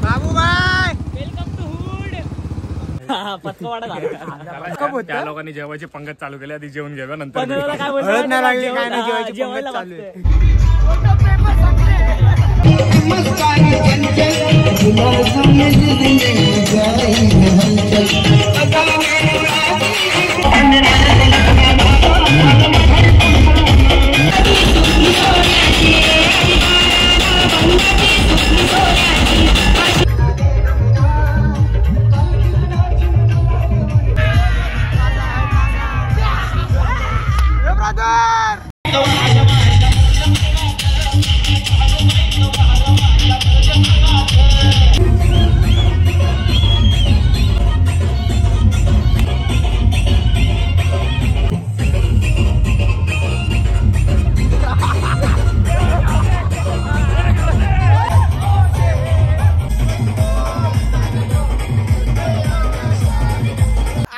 Babubai welcome to hood. पतवाडा झाला. त्या लोकांनी जेवायची पंगत चालू केली. आधी जेवण घ्यावं नंतर पनवेलला काय हळद बोलतो नाही लागली काय नाही जेवायची जेवायला पंगत चालू बघतोय. आहे.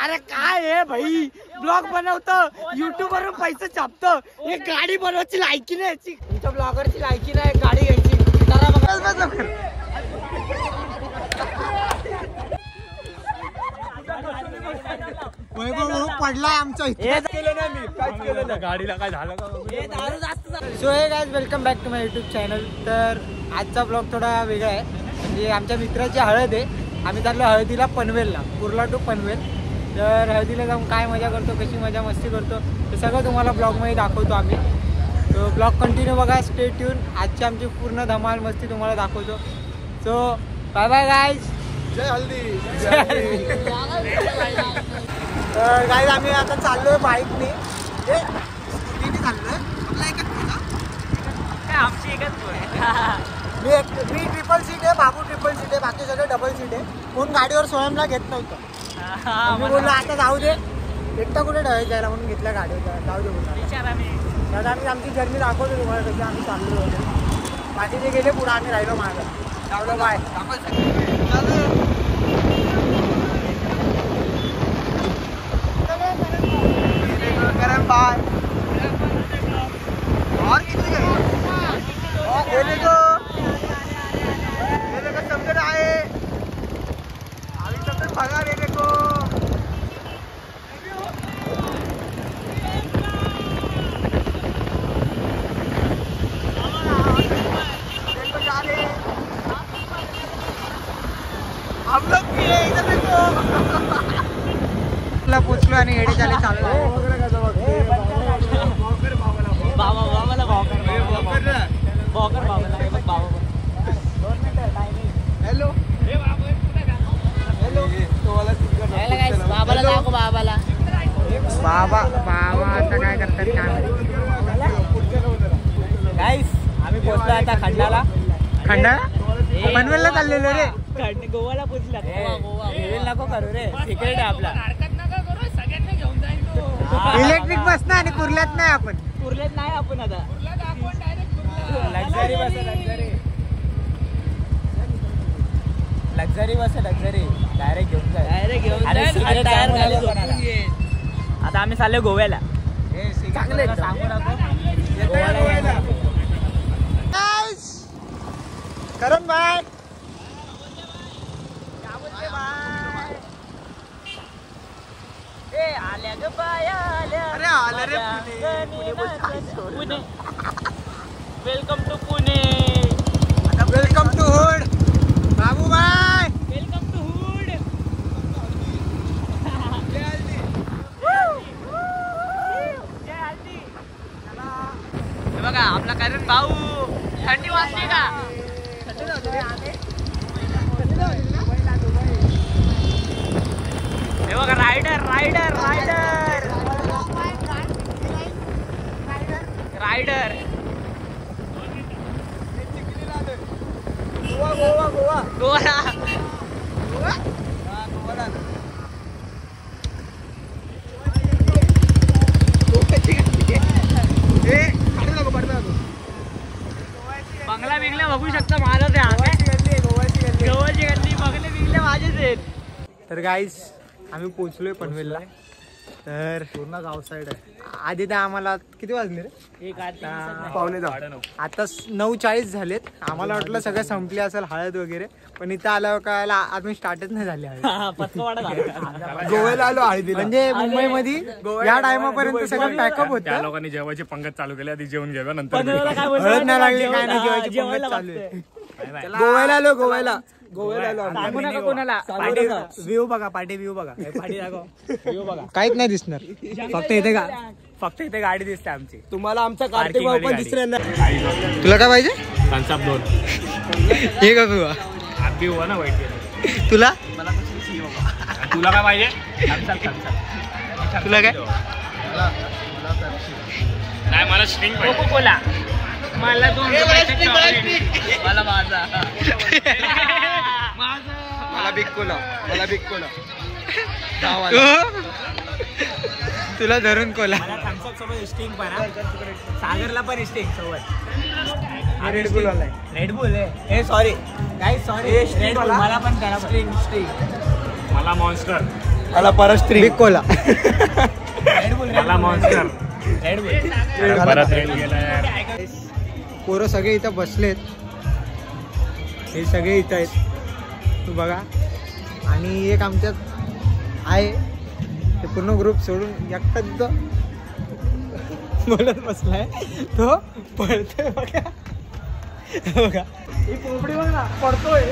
अरे काय आहे भाई, ब्लॉग बनवतो युट्यूब वरून पैसे छापतो. हे गाडी बनवायची लायकी नाही याची. तुमच्या ब्लॉगरची लायकी नाही गाडी घ्यायची. जरा बघा वैभव पडलाय आमच्या इथे. गाडीला काय झालं का? So hey guys, welcome back to my YouTube channel. तर आजचा ब्लॉग थोडा वेगळा आहे. म्हणजे आमच्या मित्राची हळद आहे. आम्ही चाललो हळदीला पनवेलला, कुर्ला टू पनवेल. तर हळदीला जाऊन काय मजा करतो, कशी मजा मस्ती करतो ते सगळं तुम्हाला ब्लॉगमध्ये दाखवतो आम्ही. तो ब्लॉग कंटिन्यू बघा, स्टे ट्यून. आजची आमची पूर्ण धमाल मस्ती तुम्हाला दाखवतो. So bye bye guys. जय हल्दी. तर गाईज आम्ही आता चाललोय बाईकने. स्कूटीने चाललोय. आपला एकच आमची एकच मी ट्रिपल सीट आहे, बाबू ट्रिपल सीट आहे, बाकी सगळं डबल सीट आहे. कोण गाडीवर स्वयंला घेत नव्हतं. मी बोललो आता जाऊ दे, एकटा कुठे ठेवायचं जायला म्हणून घेतल्या गाडीवर. जाऊ दे बोलला. आता आम्ही आमची जर्नी दाखवतो तुम्हाला कशी आम्ही चाललो होतो. बाकीचे गेले पुढे, आम्ही राहिलो मागं. जाऊ बाय बाय. और किती समजत आहे आम्ही समजत बघा रे देखो. हम लोग इधर देखो. पोचलो आणि हेडे चाले चालू. बाबा बाबाला भावकर बाबाला बाबा. Hello hello. बाबाला दाखव बाबाला. बाबा बाबा आता काय करतात काय. गाईस आम्ही पोहोचलो आता खंडाला. खंडाळा पनवेलला चाललेलो रे. गोवाला पोहोचला. गोवा नको करू रे, सिक्रेट आहे आपला. इलेक्ट्रिक बस ना, आणि कुर्ल्यात नाही आपण. कुर्ल्यात नाही आपण आता. लक्झरी बस आहे, लक्झरी बस आहे, लक्झरी. डायरेक्ट घेऊन डायरेक्ट आता आम्ही चाललो गोव्याला. चांगले करण बाय. आल्या ग बाया आल्या. अरे आलं रे Pune. Welcome to Pune. Welcome to hood. Babubai welcome to hood. बघा आपला कारण भाऊ. थंडी वाजते का? हे बघा rider rider rider rider. Goa Goa Goa Goa. बंगला बिंगला बघू शकता माझा. ते गोवाची गल्ली बंगले बिंगले माझेच आहेत. तर गाईज आम्ही पोहोचलोय पनवेलला. तर पूर्ण गाव साईड आहे. आधी तर आम्हाला किती वाजले रे? एक आता पावणे आता 9:40 झालेत. आम्हाला वाटलं सगळं संपली असेल हळद वगैरे, पण इथं आल्यावर कळायला अजून स्टार्टच नाही झाली हळद. पत्कवाडा झाला. गोव्याला आलो हळदीला. म्हणजे मुंबईमध्ये या टायमापर्यंत सगळं पॅकअप त्या होतं. लोकांनी जेवायची पंगत चालू केली, आधी जेवण घ्यावं नंतर पनवेलला काय बोलतो? हळद नाही लागली काय नाही, जेवायची जेवायला पंगत चालू आहे. लागतंय. गोव्याला आलो गोव्याला. सांगू नका कोणाला. पाठी व्ह्यू बघा, पाठी व्ह्यू बघा. पाठी दाखव. व्ह्यू बघा. काहीच नाही दिसणार. फक्त इथे गाडी दिसते आमची. तुम्हाला आमचा कार्तिक भाऊ पण दिसणार. तुला काय पाहिजे? थम्स अप 2 हे का तुला? आधी हुआ ना वाईट. तुला तुला काय पाहिजे? तुला काय? नाही मला स्ट्रिंग पाहिजे. कोला मला 2 मला माझा मला बिग कोला. तुला धरून कोला. थम्सअप सोबत स्टिंग पण हा. सागरला पण स्टिंग सोबत. रेडबुल वाला रेडबुल आहे. ए सॉरी गाईस सॉरी. रेडबुल मला पण त्याला स्टिंग. मला मॉन्स्टर. मला परत बिग कोला. रेडबुल मला मॉन्स्टर. रेडबुल. परत रेड गेला यार. पोरं सगळे इथं बसलेत. हे सगळे इथं आहेत, तू बघा. आणि एक आमच्यात आहे ते पूर्ण ग्रुप सोडून एकटा तिथं बोलत बसलाय. तो पळतोय बघा. बघा ही पोपडी बघ ना, पडतोय.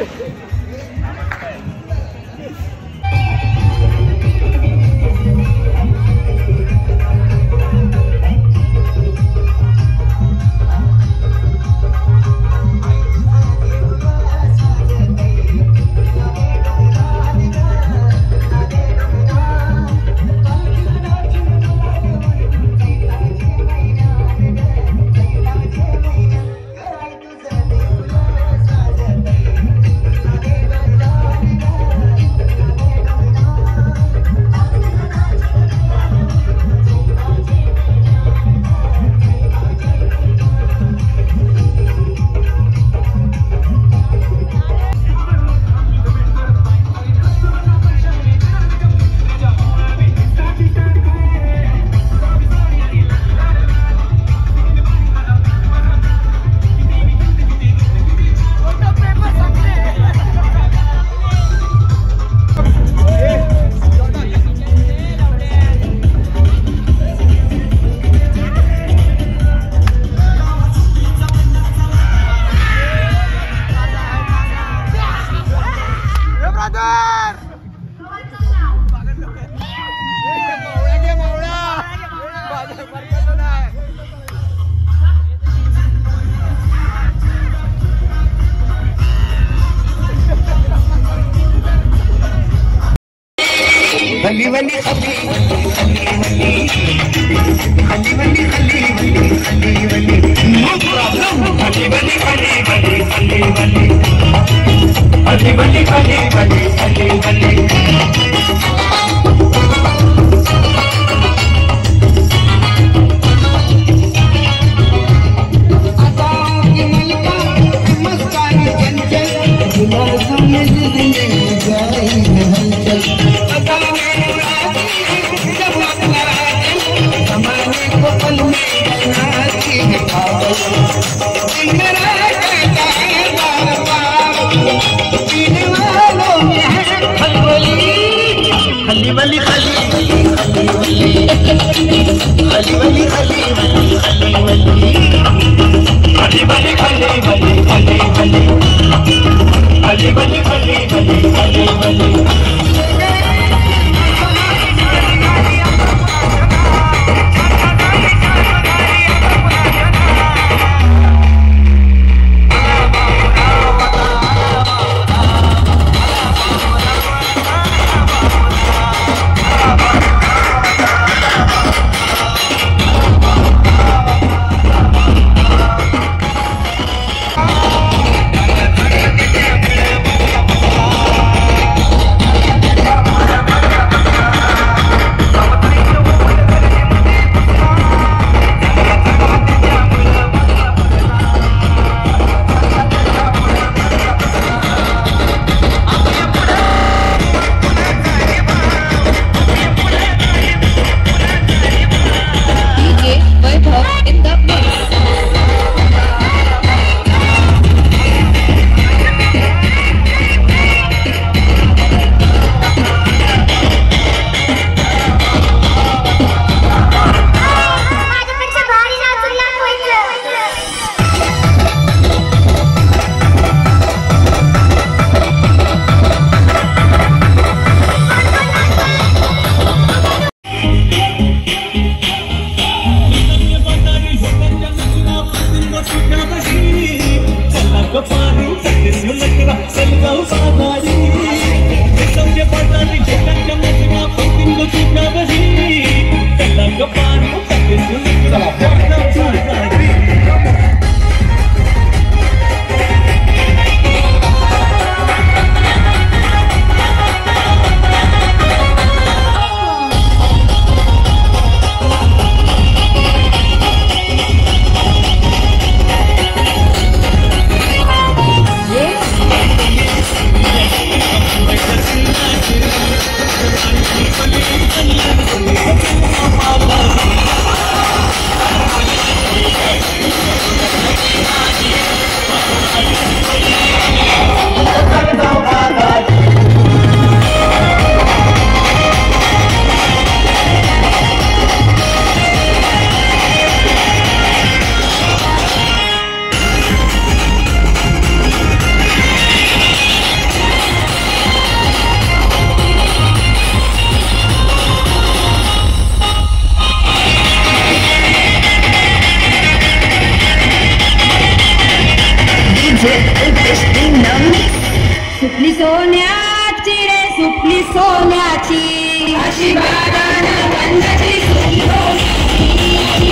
सुपली सोन्याची रे सुपली सोन्याची अशी बागान गंधाची सुपली सोन्याची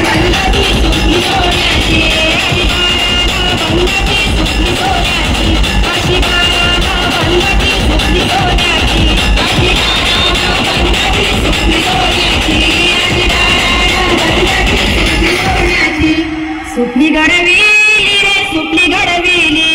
गंधाची सुपली सोन्याची अशी बागान गंधाची सुपली सोन्याची अशी बागान गंधाची सुपली सोन्याची अशी बागान गंधाची सुपली सोन्याची सुपली गडविली रे सुपली गडविली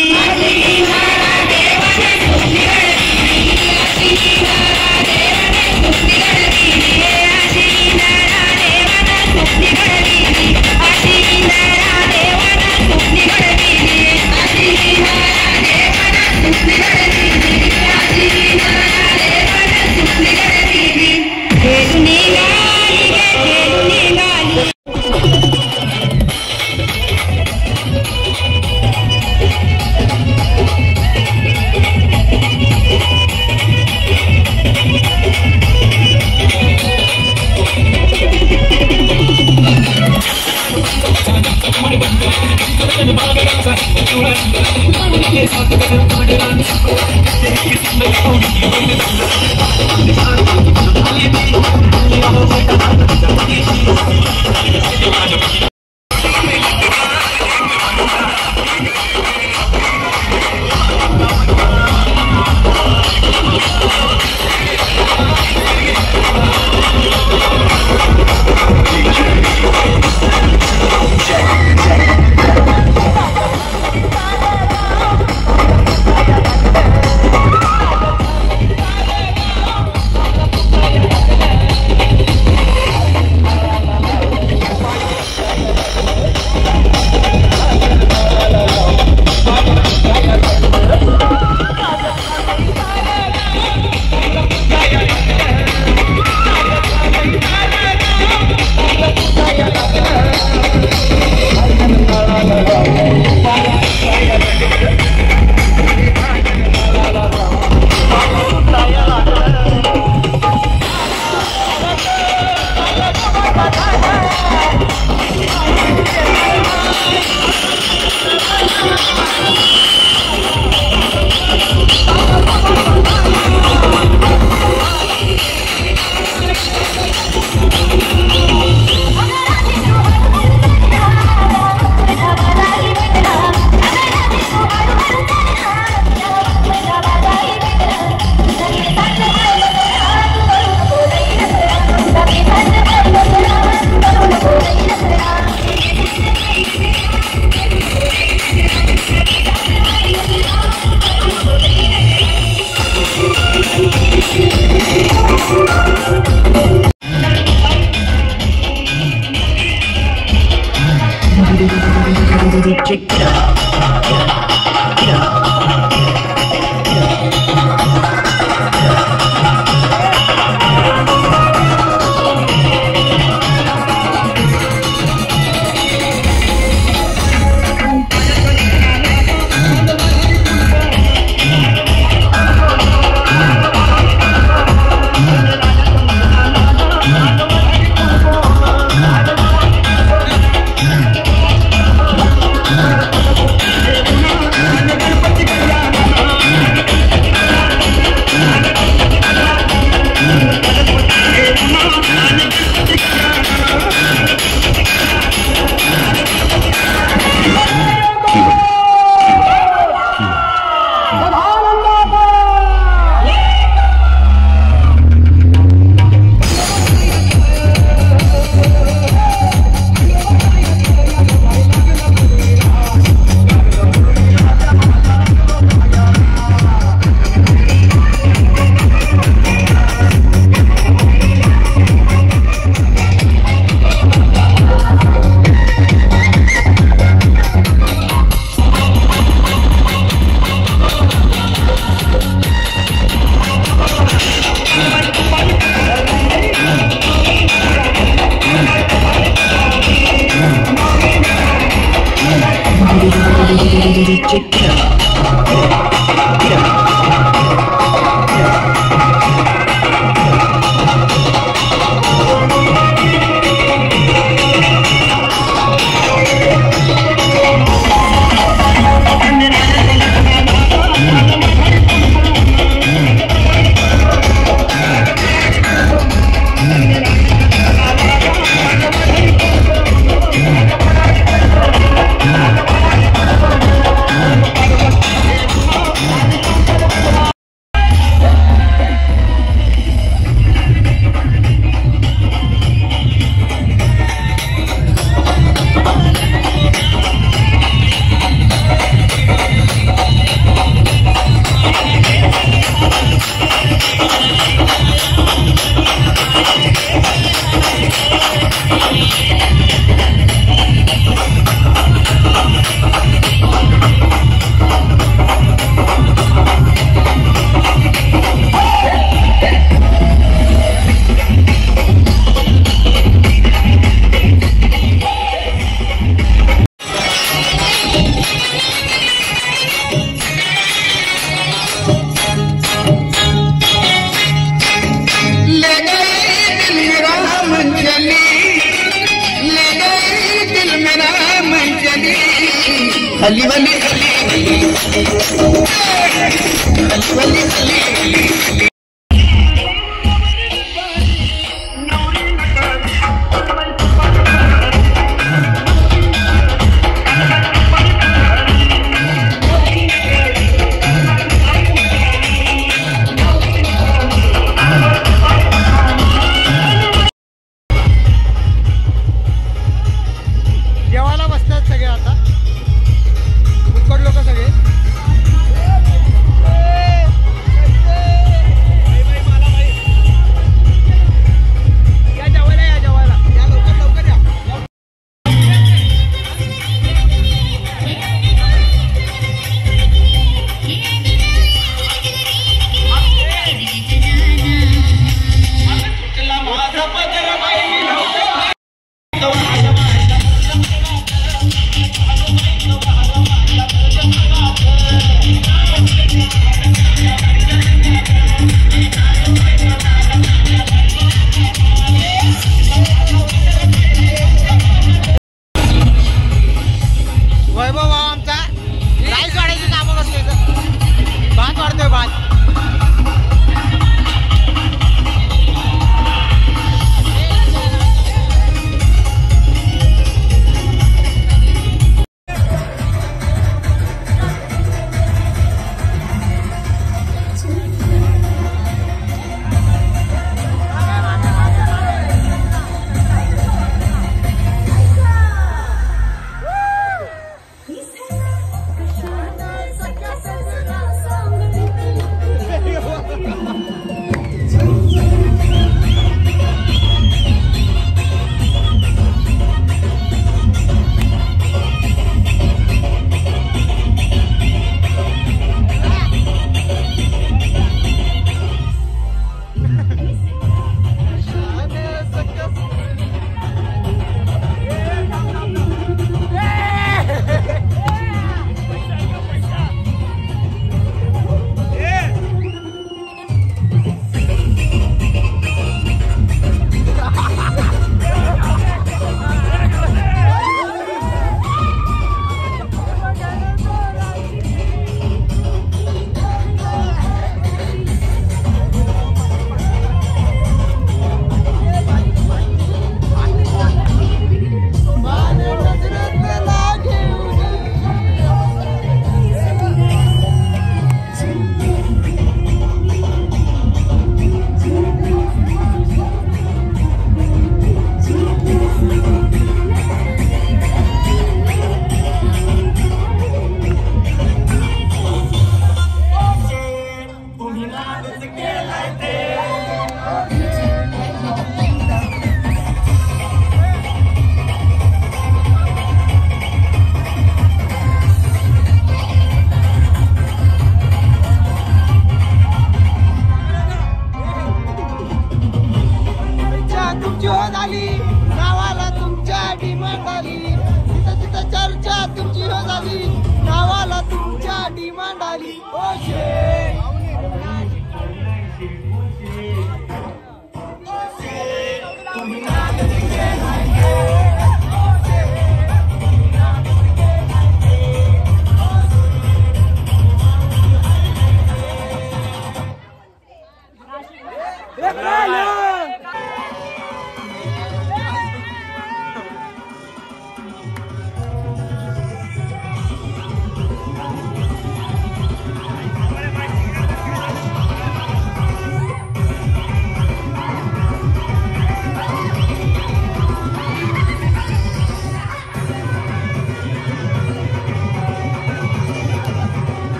जेवायला बसतात सगळे आता मुकड लोक सगळे. या जेवायला या लवकर लवकर या. वैभव भाऊ आमचा राईस वाढायची कामं करतोय इथं. भात वाढतोय भात.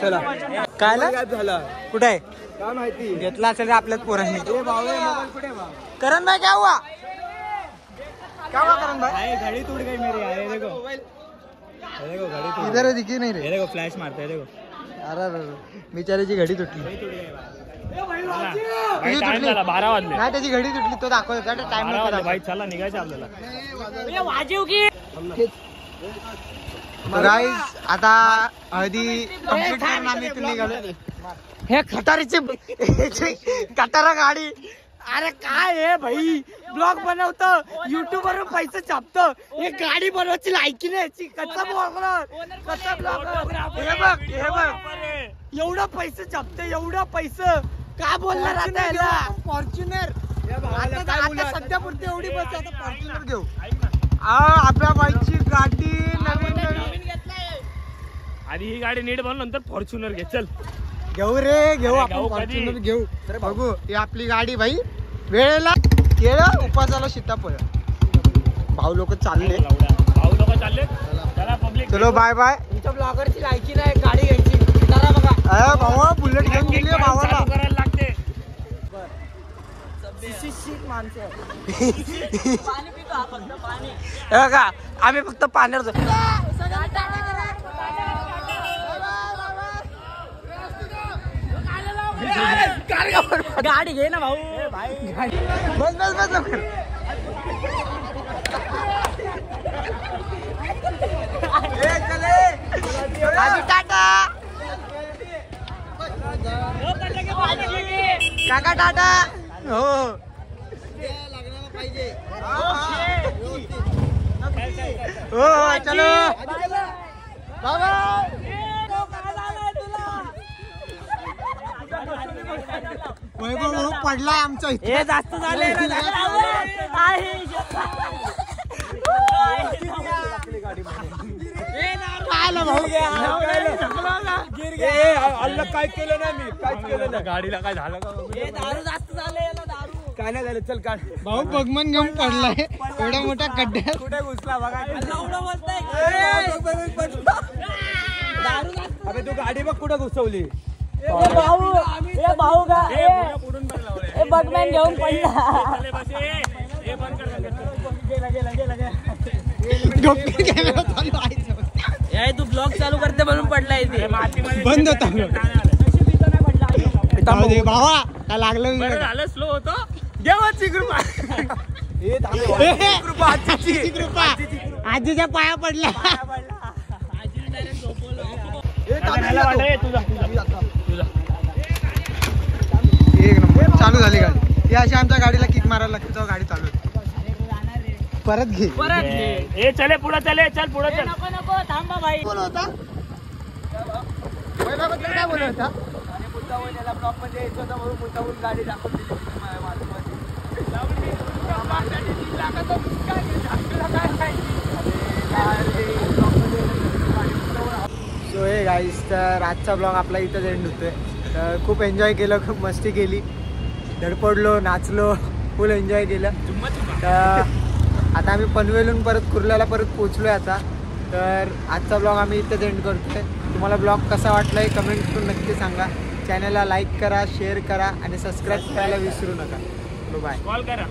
चला काय झालं कुठे आहे काय माहिती घेतला असेल रे आपल्याच पोरांनी करण भाई क्या हुआ क्या हुआ करण भाई घड़ी टूट गई मेरी यार, ये देखो घड़ी टूट इधर दिखी नाही रे ये देखो फ्लैश मारता है देखो अरे बिचाऱ्याची घडी तुटली भाई टाइम झाला 12 वाजले नाही त्याची घडी तुटली तो दाखवत होता टाइम 12 वाजले भाई चला निघायचं आपल्याला गाईज आता हळदी कंप्लीट करून आम्ही इथून निघालो हे खटारीचे कटारा गाडी अरे काय हे भाई ब्लॉग बनवतो युट्यूब वर पैसे छापतो हे गाडी बनवायची लायकी नाही कसा ब्लॉगर कसा ब्लॉगर हे बघ एवढं पैसे छापतो एवढं पैसे का बोलणार आता याला फॉर्च्युनर आता सध्या पुरती एवढी बस आता फॉर्च्युनर घेऊ आपल्या बाईकची गाडी नवीन आधी ही गाडी नीट बनवून नंतर फॉर्च्युनर घे चल घेऊ रे घेऊ आपण घेऊ कधी? फॉर्च्युनर घेऊ बघू ही आपली गाडी भाई वेळेला केळं उपासाला सीताफळ भाऊ लोक चालले भाऊ लोक चालले चला पब्लिक चलो बाय बाय तुमच्या ब्लॉगरची लायकी नाही गाडी घ्यायची जरा बघा अरे भाऊ बुलेट घेऊन गेली भावाला करायला लागते हे बघा आम्ही फक्त पाण्यावर जाऊ. गाडी घे ना भाऊ बस बस बस लवकर. आजी टाटा काका टाटा हो हो चलो बाबा वैभव भाऊ पडलाय आमच्या इथे हे जास्त झाले काय केलं नाही मी काहीच केलं नाही गाडीला काय झालं का दारू जास्त झाले दारू काय नाही झालं चल काढ भाऊ बगमन घेऊन पडलाय एवढ्या मोठ्या खड्ड्यात कुठे घुसला बघा अबे तू गाडी बघ कुठे घुसवली भाऊ का बगमॅन घेऊन पडला तू ब्लॉग चालू करते म्हणून पडलाय बंद होता भावा काय लागलं नाही झालं स्लो होतो देवाची कृपा आजीची कृपा आजीच्या पाया पडल्या एक नंबर चालू झाली गाडी ही अशी आमच्या गाडीला किक मारायला लागते तेव्हा गाडी चालू होते. परत घे ए चले पुढे चले चल पुढे चल नको थांबा भाई बोल होता काय बोल होता ब्लॉक मध्ये यायचं होतं म्हणून मुद्दामून गाडी दाखवली सो हे गाईस तर आजचा ब्लॉग आपला इथंच एंड होतोय तर खूप एन्जॉय केलं खूप मस्ती केली धडपडलो नाचलो फुल एन्जॉय केलं तर आता आम्ही पनवेलहून परत कुर्ल्याला परत पोचलोय आता तर आजचा ब्लॉग आम्ही इथंच एंड करतोय तुम्हाला ब्लॉग कसा वाटलाय कमेंट करून नक्की सांगा चॅनलला लाईक करा शेअर करा आणि सबस्क्राईब करायला विसरू नका बाय कॉल करा